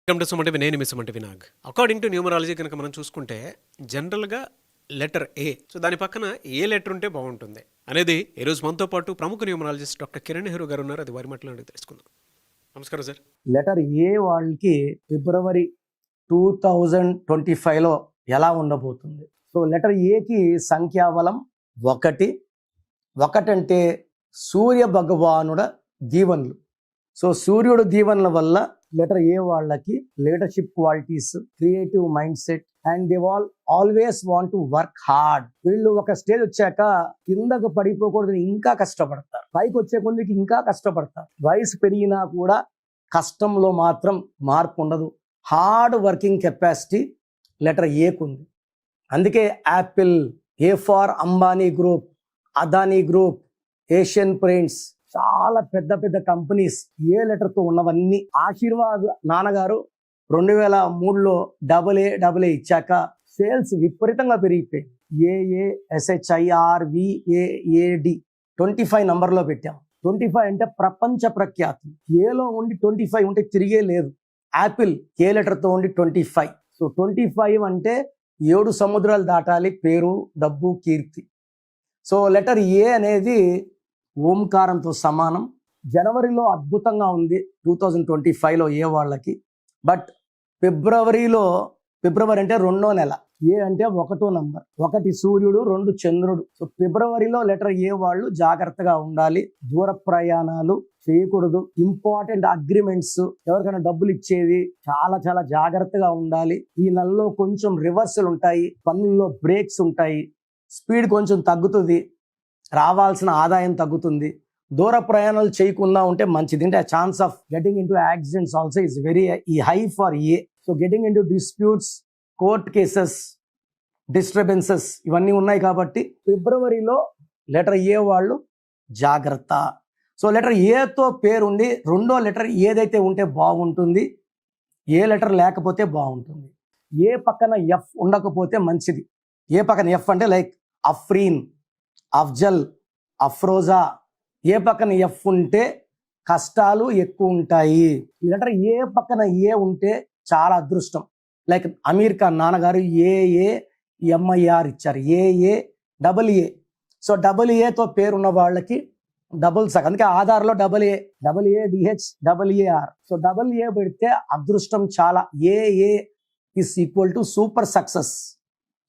Welcome to Suman TV. నేను మీ Suman TV Nag. According to numerology కనుక మనం చూసుకుంటే జనరల్గా లెటర్ ఏ, సో దాని పక్కన ఏ లెటర్ ఉంటే బాగుంటుంది అనేది ఈరోజు మనతో పాటు ప్రముఖ న్యూమరాలజిస్ట్ డాక్టర్ కిరణ్ నెహ్రూ గారు ఉన్నారు. అది వారి మాటలు తెలుసుకుందాం. నమస్కారం సార్. లెటర్ ఏ వాళ్ళకి ఫిబ్రవరి 2025లో ఎలా ఉండబోతుంది? సో లెటర్ ఏకి సంఖ్యాబలం 1. 1 అంటే సూర్య భగవానుడ దీవెనలు. సో సూర్యుడు దీవెనల వల్ల లెటర్ ఏ వాళ్ళకి leadership qualities, creative mind set and they always want to work hard. వీళ్ళు ఒక స్టేజ్ వచ్చాక కిందకు పడిపోకూడదు, ఇంకా కష్టపడతారు. పైకి వచ్చే కొద్దికి ఇంకా కష్టపడతారు. వయసు పెరిగినా కూడా కష్టంలో మాత్రం మార్పు ఉండదు. హార్డ్ వర్కింగ్ కెపాసిటీ లెటర్ ఏకు ఉంది. అందుకే Apple, A for Ambani group, Adani group, Asian Paints, చాలా పెద్ద పెద్ద కంపెనీస్ ఏ లెటర్తో ఉన్నవన్నీ. ఆశీర్వాద్ నాన్నగారు 2003లో AA ఇచ్చాక సేల్స్ విపరీతంగా పెరిగిపోయాయి. AASHIRVAAD 25 నంబర్లో పెట్టాం. 25 అంటే ప్రపంచ ప్రఖ్యాతి. ఏలో ఉండి 25 ఉంటే తిరిగే లేదు. యాపిల్ ఏ లెటర్తో ఉండి 25. సో 25 అంటే 7 సముద్రాలు దాటాలి, పేరు, డబ్బు, కీర్తి. సో లెటర్ ఏ అనేది ఓంకారంతో సమానం. జనవరిలో అద్భుతంగా ఉంది 2025లో ఏ వాళ్ళకి. బట్ ఫిబ్రవరి అంటే 2వ నెల. ఏ అంటే 1వ నంబర్. 1 సూర్యుడు, 2 చంద్రుడు. సో ఫిబ్రవరిలో లెటర్ ఏ వాళ్ళు జాగ్రత్తగా ఉండాలి. దూర ప్రయాణాలు చేయకూడదు. ఇంపార్టెంట్ అగ్రిమెంట్స్, ఎవరికైనా డబ్బులు ఇచ్చేది చాలా చాలా జాగ్రత్తగా ఉండాలి. ఈ నెలలో కొంచెం రివర్సల్ ఉంటాయి, పనుల్లో బ్రేక్స్ ఉంటాయి, స్పీడ్ కొంచెం తగ్గుతుంది, రావాల్సిన ఆదాయం తగ్గుతుంది. దూర ప్రయాణాలు చేయకుండా ఉంటే మంచిది. అంటే chance of getting in to accidents also is very high for a. So getting in to disputes, court cases, disturbances ఇవన్నీ ఉన్నాయి. కాబట్టి ఫిబ్రవరిలో లెటర్ ఏ వాళ్ళు జాగ్రత్త. సో లెటర్ ఏతో పేరుండి 2వ లెటర్ ఏదైతే ఉంటే బాగుంటుంది, ఏ లెటర్ లేకపోతే బాగుంటుంది. ఏ పక్కన ఎఫ్ ఉండకపోతే మంచిది. ఏ పక్కన ఎఫ్ అంటే లైక్ అఫ్రీన్, అఫ్జల్, అఫ్రోజా. ఏ పక్కన ఎఫ్ ఉంటే కష్టాలు ఎక్కువ ఉంటాయి. ఈ లెటర్ ఏ పక్కన ఏ ఉంటే చాలా అదృష్టం. లైక్ అమీర్ ఖాన్ నాన్నగారు AAMIR ఇచ్చారు, AA. సో AA పేరున్న వాళ్ళకి డబుల్ సక్. అందుకే ఆధార్లో AADHAAR. సో AA పెడితే అదృష్టం చాలా. AA is equal to super success.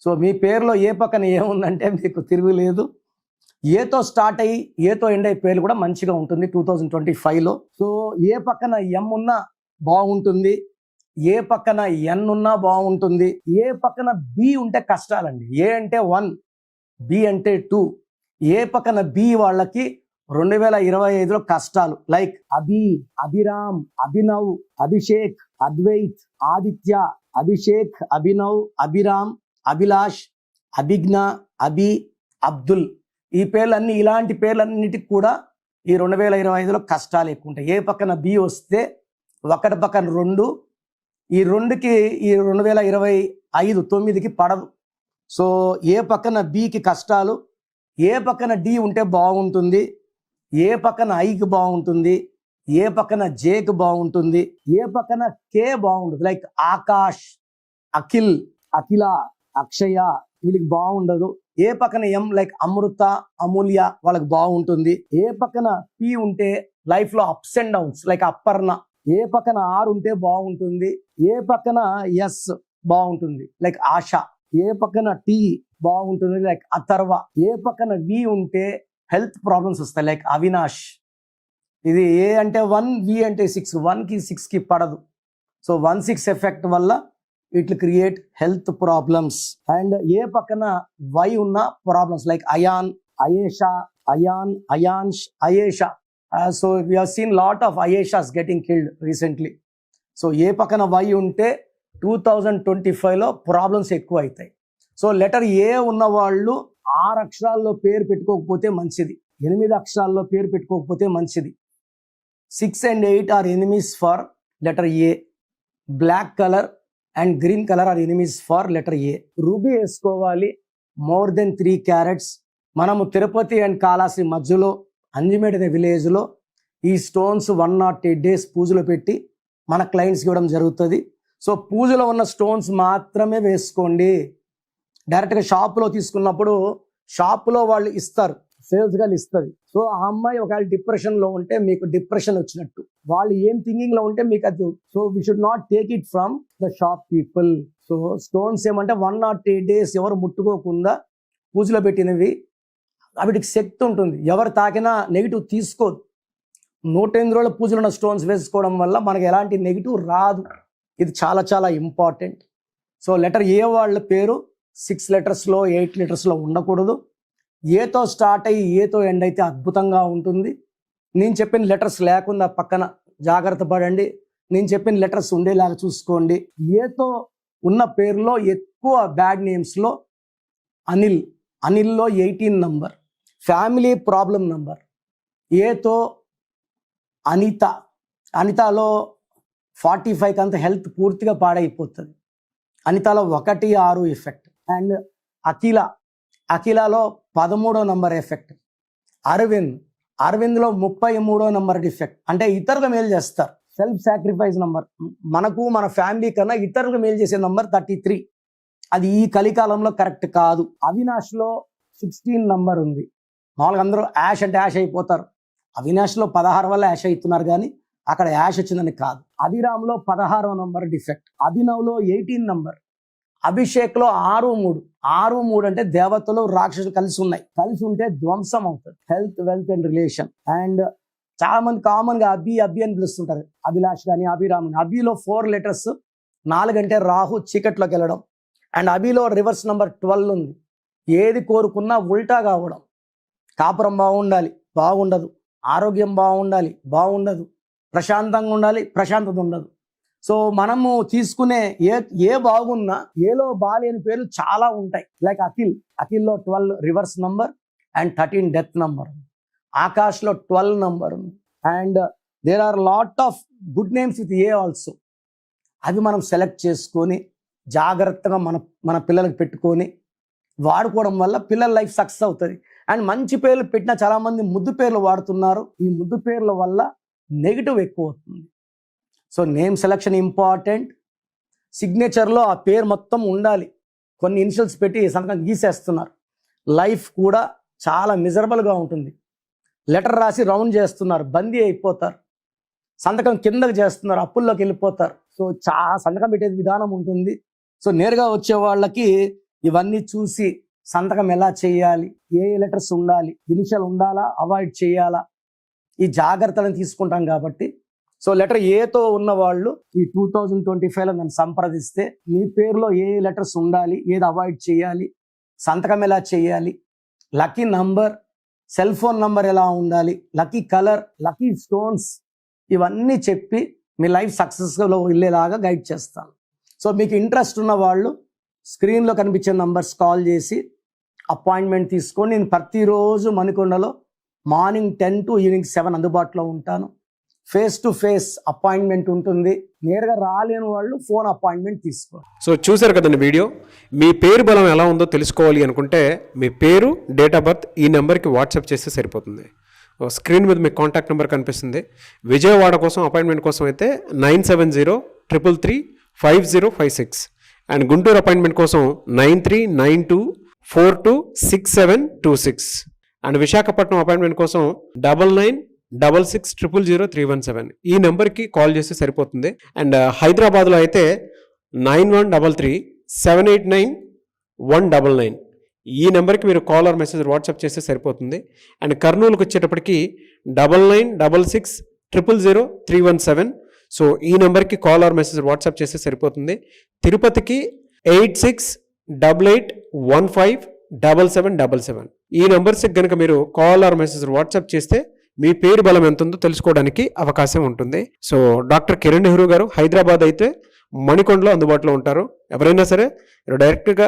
So మీ పేరులో ఏ పక్కన ఏముందంటే మీకు తిరుగులేదు. ఏతో స్టార్ట్ అయ్యి ఏతో ఎండ్ అయ్యే పేర్లు కూడా మంచిగా ఉంటుంది 2025లో. సో ఏ పక్కన ఎం ఉన్నా బాగుంటుంది, ఏ పక్కన ఎన్ ఉన్నా బాగుంటుంది. ఏ పక్కన బి ఉంటే కష్టాలండి. ఏ అంటే 1, బి అంటే 2. ఏ పక్కన బి వాళ్ళకి 2025లో కష్టాలు. లైక్ అభి, అభిరామ్, అభినవ్, అభిషేక్, అద్వైత్, ఆదిత్య, అభిషేక్, అభినవ్, అభిరామ్, అభిలాష్, అభిజ్ఞ, అభి, అబ్దుల్. ఈ పేర్లన్నీ, ఇలాంటి పేర్లన్నిటికి కూడా ఈ 2025లో కష్టాలు ఎక్కువ ఉంటాయి. ఏ పక్కన బి వస్తే 1 పక్కన 2, ఈ 2కి ఈ 2025 9కి పడదు. సో ఏ పక్కన బికి కష్టాలు. ఏ పక్కన డి ఉంటే బాగుంటుంది, ఏ పక్కన ఐకి బాగుంటుంది, ఏ పక్కన జేకి బాగుంటుంది, ఏ పక్కన కే బాగుంటుంది. లైక్ ఆకాష్, అఖిల్, అఖిల, అక్షయ వీళ్ళకి బాగుండదు. ఏ పక్కన ఎం లైక్ అమృత, అమూల్య వాళ్ళకి బాగుంటుంది. ఏ పక్కన పి ఉంటే లైఫ్ లో అప్స్ అండ్ డౌన్స్ లైక్ అప్పర్ణ. ఏ పక్కన ఆర్ ఉంటే బాగుంటుంది. ఏ పక్కన ఎస్ బాగుంటుంది లైక్ ఆశ. ఏ పక్కన టి బాగుంటుంది లైక్ అథర్వ. ఏ పక్కన వి ఉంటే హెల్త్ ప్రాబ్లమ్స్ వస్తాయి లైక్ అవినాష్. ఇది ఏ అంటే 1, వి అంటే 6. 1కి 6కి పడదు. సో 1-6 ఎఫెక్ట్ వల్ల it create health problems. And A పక్కన వై ఉన్న problems like Ayan, Ayesha, Ayan, Ayansh, Ayesha. So we have seen lot of Ayeshas getting killed recently. So A పక్కన వై ఉంటే 2025లో ప్రాబ్లమ్స్ ఎక్కువ అవుతాయి. సో లెటర్ ఏ ఉన్న వాళ్ళు 6 అక్షరాల్లో పేరు పెట్టుకోకపోతే మంచిది, 8 అక్షరాల్లో పేరు పెట్టుకోకపోతే మంచిది. 6 and 8 are enemies for letter A. Black colour and green colour are enemies for letter A. Ruby వేసుకోవాలి మోర్ దెన్ 3 క్యారెట్స్. మనము తిరుపతి అండ్ కాళాశ్రీ మధ్యలో అంజిమేడ్ అనే విలేజ్లో ఈ స్టోన్స్ 108 days పూజలో పెట్టి మన క్లయింట్స్కి ఇవ్వడం జరుగుతుంది. సో పూజలో ఉన్న స్టోన్స్ మాత్రమే వేసుకోండి. డైరెక్ట్గా షాప్లో తీసుకున్నప్పుడు షాప్లో వాళ్ళు ఇస్తారు, సేల్స్ గారు ఇస్తుంది. సో ఆ అమ్మాయి ఒకవేళ డిప్రెషన్లో ఉంటే మీకు డిప్రెషన్ వచ్చినట్టు, వాళ్ళు ఏం థింకింగ్లో ఉంటే మీకు అది. So we should not take it from the shop people. So stones ఏమంటే 1 or 2 days ఎవరు ముట్టుకోకుండా పూజలో పెట్టినవి, వాటికి శక్తి ఉంటుంది. ఎవరు తాకినా నెగిటివ్ తీసుకోదు. 108 రోజుల పూజలు ఉన్న స్టోన్స్ వేసుకోవడం వల్ల మనకి ఎలాంటి నెగిటివ్ రాదు. ఇది చాలా చాలా ఇంపార్టెంట్. సో లెటర్ ఏ వాళ్ళ పేరు 6 letters 8 letters ఉండకూడదు. ఏతో స్టార్ట్ అయ్యి ఏతో ఎండ్ అయితే అద్భుతంగా ఉంటుంది. నేను చెప్పిన లెటర్స్ లేకుండా పక్కన జాగ్రత్త పడండి. నేను చెప్పిన లెటర్స్ ఉండేలాగా చూసుకోండి. ఏతో ఉన్న పేరులో ఎక్కువ బ్యాడ్ నేమ్స్లో అనిల్లో 18 నంబర్, ఫ్యామిలీ ప్రాబ్లం నంబర్. ఏతో అనితలో 45 అంత హెల్త్ పూర్తిగా పాడైపోతుంది. అనితలో 1, 6 ఎఫెక్ట్. అండ్ అఖిలలో 13వ నంబర్ ఎఫెక్ట్. అరవింద్లో 33వ నంబర్ డిఫెక్ట్. అంటే ఇతరులకు మేలు చేస్తారు. సెల్ఫ్ సాక్రిఫైస్ నంబర్, మనకు మన ఫ్యామిలీ కన్నా ఇతరులకు మేలు చేసే నంబర్ 33. అది ఈ కలికాలంలో కరెక్ట్ కాదు. అవినాష్లో 16 నంబర్ ఉంది. మామూలుగా అందరూ యాష్ అంటే యాష్ అయిపోతారు. అవినాష్లో 16 వల్ల యాష్ అవుతున్నారు, కానీ అక్కడ యాష్ వచ్చిందని కాదు. అభిరామ్లో 16వ నంబర్ డిఫెక్ట్. అభినవ్లో 18 నంబర్. అభిషేక్లో 6-3 అంటే దేవతలు రాక్షసులు కలిసి ఉన్నాయి. కలిసి ఉంటే ధ్వంసం అవుతుంది. Health, wealth and relation. And చాలా మంది కామన్ గా అభి అని పిలుస్తుంటారు. అభిలాష్ కానీ అభిరామ్. అభిలో 4 letters, 4 అంటే రాహు చీకట్లోకి వెళ్ళడం. అండ్ అభిలో రివర్స్ నంబర్ 12 ఉంది. ఏది కోరుకున్నా ఉల్టా కావడం. కాపురం బాగుండాలి, బాగుండదు. ఆరోగ్యం బాగుండదు. ప్రశాంతంగా ఉండాలి, ప్రశాంతత ఉండదు. సో మనము తీసుకునే ఏ బాగున్నా ఏలో బాలేని పేర్లు చాలా ఉంటాయి. లైక్ అఖిల్లో 12 reverse number and 13 death number. ఆకాష్లో 12 నంబర్ ఉంది. And there are lot of good names with A also. అవి మనం సెలెక్ట్ చేసుకొని జాగ్రత్తగా మన పిల్లలకు పెట్టుకొని వాడుకోవడం వల్ల పిల్లల లైఫ్ సక్సెస్ అవుతుంది. అండ్ మంచి పేర్లు పెట్టిన చాలా మంది ముద్దు పేర్లు వాడుతున్నారు. ఈ ముద్దు పేర్ల వల్ల నెగిటివ్ ఎక్కువ అవుతుంది. So name selection important. సిగ్నేచర్లో ఆ పేరు మొత్తం ఉండాలి. కొన్ని ఇనిషియల్స్ పెట్టి సంతకం గీసేస్తున్నారు. లైఫ్ కూడా చాలా మిజరబుల్గా ఉంటుంది. లెటర్ రాసి రౌండ్ చేస్తున్నారు, బందీ అయిపోతారు. సంతకం కిందకి చేస్తున్నారు, అప్పుల్లోకి వెళ్ళిపోతారు. సో సంతకం పెట్టే విధానం ఉంటుంది. సో నేరుగా వచ్చే వాళ్ళకి ఇవన్నీ చూసి సంతకం ఎలా చేయాలి, ఏ లెటర్స్ ఉండాలి, ఇనిషియల్ ఉండాలా, అవాయిడ్ చేయాలా, ఈ జాగ్రత్తలను తీసుకుంటాం కాబట్టి. సో లెటర్ ఏతో ఉన్న వాళ్ళు ఈ 2025లో నన్ను సంప్రదిస్తే మీ పేరులో ఏ లెటర్స్ ఉండాలి, ఏది అవాయిడ్ చేయాలి, సంతకం ఎలా చేయాలి, lucky number, cell phone number ఎలా ఉండాలి, లక్కీ కలర్, లక్కీ స్టోన్స్, ఇవన్నీ చెప్పి మీ లైఫ్ సక్సెస్లో వెళ్ళేలాగా గైడ్ చేస్తాను. సో మీకు ఇంట్రెస్ట్ ఉన్న వాళ్ళు స్క్రీన్లో కనిపించే నంబర్స్ కాల్ చేసి అపాయింట్మెంట్ తీసుకొని, నేను ప్రతిరోజు మణికొండలో మార్నింగ్ 10 to ఈవినింగ్ 7 అందుబాటులో ఉంటాను. ఫేస్ టు ఫేస్ అపాయింట్మెంట్ ఉంటుంది. నేరుగా రాలేని వాళ్ళు ఫోన్ అపాయింట్మెంట్ తీసుకోండి. సో చూసారు కదండి వీడియో. మీ పేరు బలం ఎలా ఉందో తెలుసుకోవాలి అనుకుంటే మీ పేరు, డేట్ ఆఫ్ బర్త్ ఈ నెంబర్కి వాట్సాప్ చేస్తే సరిపోతుంది. స్క్రీన్ మీద మీకు కాంటాక్ట్ నెంబర్ కనిపిస్తుంది. విజయవాడ కోసం అపాయింట్మెంట్ కోసం అయితే 9703335056. అండ్ గుంటూరు అపాయింట్మెంట్ కోసం 9392426726. అండ్ విశాఖపట్నం అపాయింట్మెంట్ కోసం 9966000317. ఈ నెంబర్కి కాల్ చేస్తే సరిపోతుంది. అండ్ హైదరాబాద్లో అయితే 9133789199. ఈ నెంబర్కి మీరు కాల్ ఆర్ మెసేజ్ వాట్సాప్ చేస్తే సరిపోతుంది. అండ్ కర్నూలుకి వచ్చేటప్పటికి 9966000317. సో ఈ నెంబర్కి కాల్ ఆర్ మెసేజ్ వాట్సాప్ చేస్తే సరిపోతుంది. తిరుపతికి 8688157777. ఈ నెంబర్స్కి కనుక మీరు కాల్ ఆర్ మెసేజ్ వాట్సాప్ చేస్తే మీ పేరు బలం ఎంత ఉందో తెలుసుకోవడానికి అవకాశం ఉంటుంది. సో డాక్టర్ కిరణ్ నెహ్రూ గారు హైదరాబాద్ అయితే మణికొండలో అందుబాటులో ఉంటారు. ఎవరైనా సరే మీరు డైరెక్ట్గా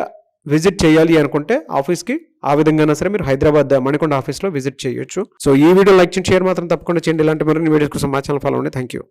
విజిట్ చేయాలి అనుకుంటే ఆఫీస్కి ఆ విధంగా సరే మీరు హైదరాబాద్ మణికొండ ఆఫీస్లో విజిట్ చేయొచ్చు. సో ఈ వీడియో లైక్ చేయండి, షేర్ మాత్రం తప్పకుండా చేయండి. ఇలాంటి మరిన్ని వీడియోస్ కోసం మా ఛానల్ ఫాలో అవ్వండి. Thank you.